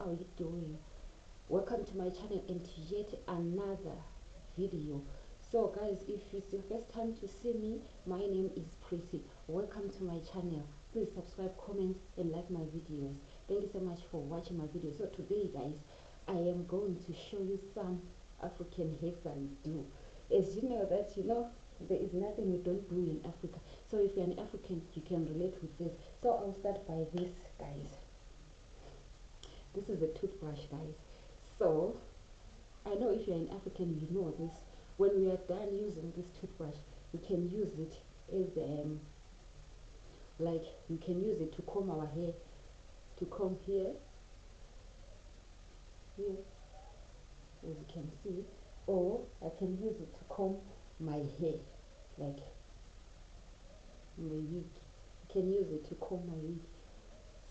how are you doing? Welcome to my channel and to yet another video. So guys, if it's your first time to see me, my name is Pretty. Welcome to my channel. Please subscribe, comment and like my videos. Thank you so much for watching my video. So today guys, I am going to show you some African hacks that we do. As you know that there is nothing we don't do in Africa. So if you're an African, you can relate with this. So I'll start by this guys. This is a toothbrush guys. So I know if you're an African, you know this. When we are done using this toothbrush, we can use it as like we can use it to comb our hair, to comb here, as you can see, or I can use it to comb my hair, like my wig. You can use it to comb my wig.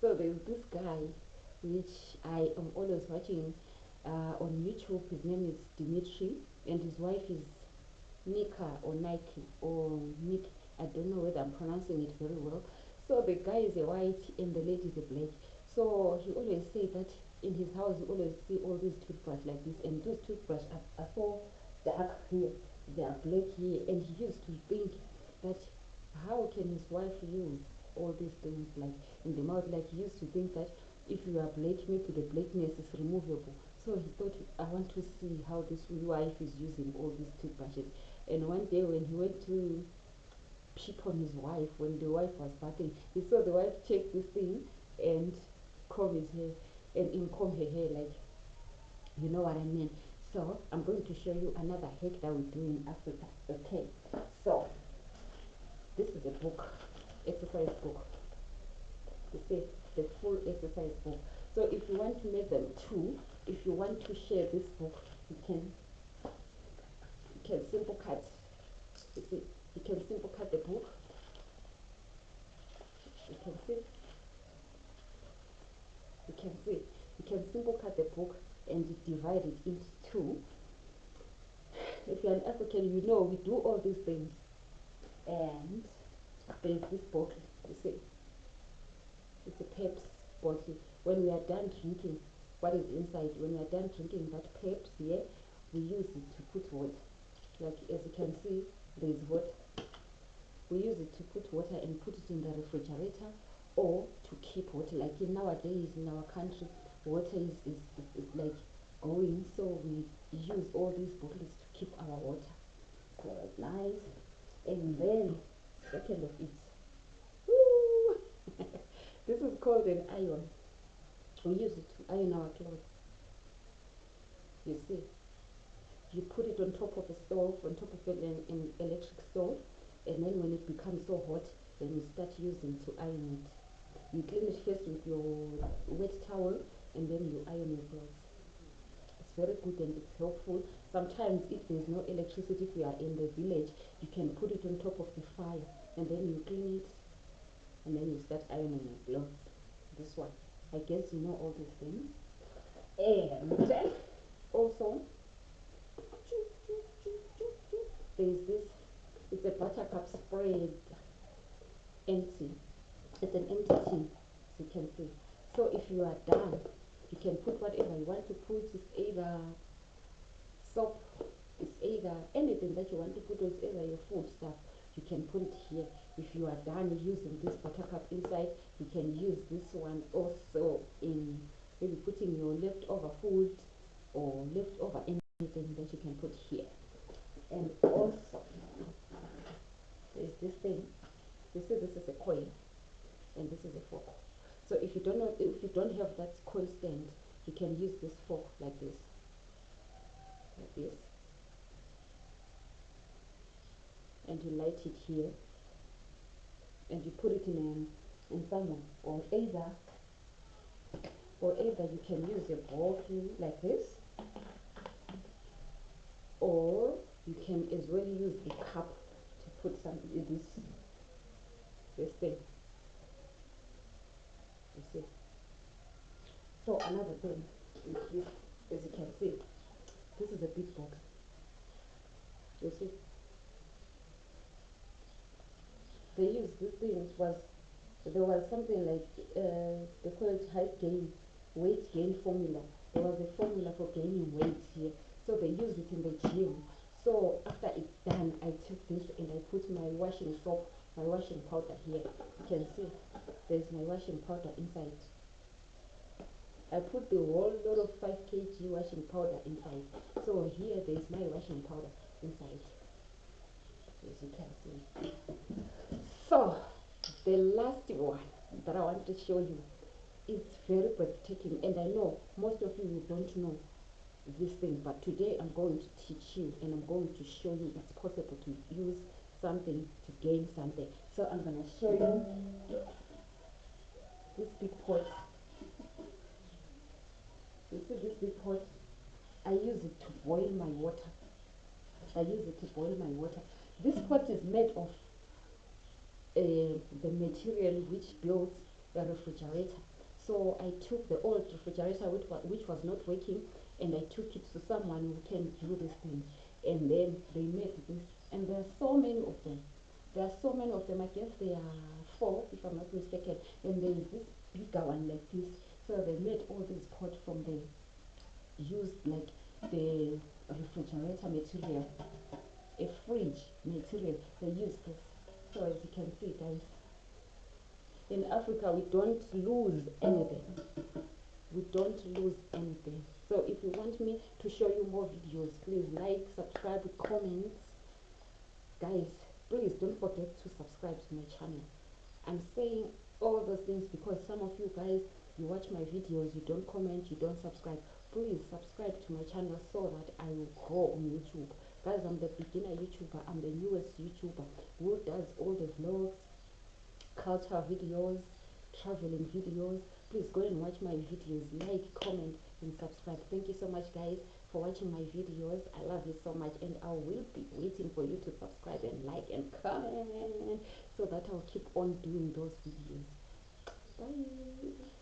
So there's this guy which I am always watching on YouTube. His name is Dimitri, and his wife is Nika or Nike or Nick. I don't know whether I'm pronouncing it very well. So the guy is a white and the lady is a black. So he always say that in his house you always see all these toothbrushes like this, and those toothbrushes are so dark here, they are black here, and he used to think that how can his wife use all these things like in the mouth, like he used to think that if you are black, maybe the blackness is removable. So he thought, I want to see how this wife is using all these toothbrushes. And one day when he went to peep on his wife, when the wife was bathing, he saw the wife check this thing and comb his hair, and comb her hair, like, you know what I mean. So I'm going to show you another hack that we do in Africa. Okay, so this is a book, exercise book. You see, the full exercise book. So if you want to make them two, if you want to share this book, you can simple cut. You see, you can simple cut the book. You can see, you can see, you can simple cut the book and divide it into two. If you're an African, you know we do all these things. And there's this bottle. You see, it's a Pepsi bottle. When we are done drinking, what is inside? When we are done drinking that Pepsi, yeah, we use it to put water. Like as you can see, there is water. We use it to put water and put it in the refrigerator, or to keep water. Like in nowadays in our country, water is like going, so we use all these bottles to keep our water quite nice. And then second of it, woo, this is called an iron. We use it to iron our clothes. You see, you put it on top of a stove, on top of an electric stove, and then when it becomes so hot, then you start using to iron it. You clean it first with your wet towel, and then you iron your clothes. It's very good and it's helpful. Sometimes if there's no electricity, if you are in the village, you can put it on top of the fire, and then you clean it, and then you start ironing your clothes. This one, I guess you know all these things. And also there's this, it's a buttercup spread, empty. It's an empty tin, as you can see. So if you are done, you can put whatever you want to put. It's either soap, it's either anything that you want to put, or it's either your food stuff. You can put it here. If you are done using this buttercup inside, you can use this one also in maybe putting your leftover food or leftover anything that you can put here. And also there's this thing. You see, this is a coin and this is a fork. So if you don't know, if you don't have that coin stand, you can use this fork like this, and you light it here, and you put it in someone, or either you can use a bowl like this, or you can as well use a cup to put some this thing. You see. So another thing is this, as you can see, this is a big box. You see, they use this thing. There was something like they call it high gain. weight gain formula. There was a formula for gaining weight here, so they use it in the gym. So after it's done, I took this and I put my washing soap, my washing powder here. You can see there's my washing powder inside. I put the whole lot of 5 kg washing powder inside. So here there's my washing powder inside, as you can see. So the last one that I want to show you, it's very breathtaking, and I know most of you don't know this thing, but today I'm going to teach you and I'm going to show you it's possible to use something to gain something. So I'm going to show you this big pot. You see this big pot? I use it to boil my water. I use it to boil my water. This pot is made of the material which builds a refrigerator. So I took the old refrigerator which was not working, and I took it to someone who can do this thing, and then they made this, and there are so many of them. There are so many of them. I guess there are 4 if I'm not mistaken, and there is this bigger one like this. So they made all this pot from the used like the refrigerator material, a fridge material. They use this. So as you can see, guys, in Africa we don't lose anything. We don't lose anything. So if you want me to show you more videos, please like, subscribe, comment. Guys, please don't forget to subscribe to my channel. I'm saying all those things because some of you guys, you watch my videos, you don't comment, you don't subscribe. Please subscribe to my channel so that I will grow on YouTube. Guys, I'm the beginner YouTuber. I'm the newest YouTuber who does all the vlogs, culture videos, traveling videos. Please go and watch my videos, like, comment, and subscribe. Thank you so much, guys, for watching my videos. I love you so much, and I will be waiting for you to subscribe and like and comment so that I'll keep on doing those videos. Bye.